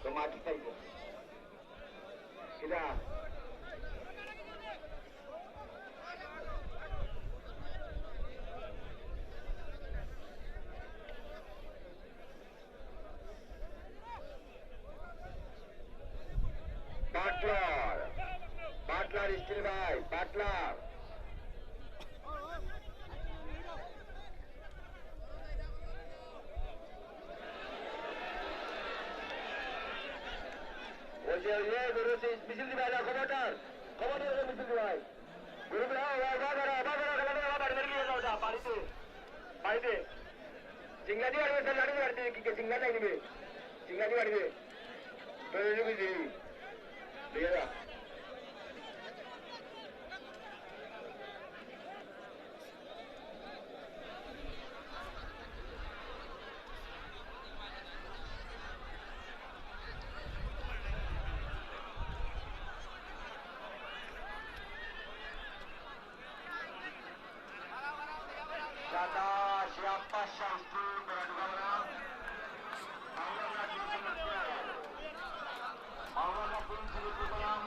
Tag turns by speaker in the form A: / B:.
A: Tomate taiko. Kita. Butler still by Butler. Oye, guru se misil dibai na komotor misil dibai. Guru bhai, bagara bar gari ho ja parite. Singa di arme ladi karti ki singa nahi nibe. Singa di arme. To ye bhi di. Liya. Siapa syaitu beradu